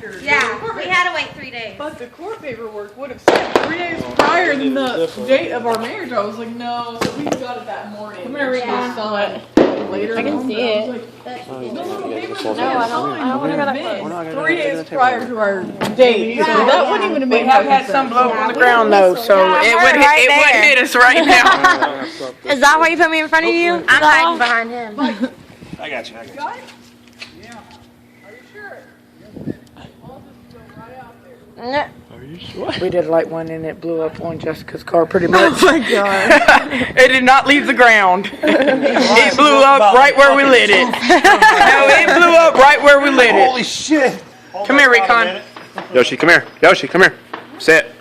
after. Yeah, we had to wait 3 days. But the court paperwork would have said 3 days prior than the date of our marriage. I was like, no, so we got it that morning. Come here, we saw it later. I can see it. The little papers No, I don't want to go that close. 3 days prior to our date. So that wouldn't even have We made have no had some sense. blow on the ground though, so it would hit us right now. Is that why you put me in front of you? I'm hiding behind him. I got you. Yeah. Are you sure? I'll just go right out there. No. Are you sure? We did light one and it blew up on Jessica's car pretty much. Oh my god. It did not leave the ground. It blew up right where we lit it. No, it blew up right where we lit it. Holy shit! Come here, Recon. Yoshi, come here. Yoshi, come here. Sit.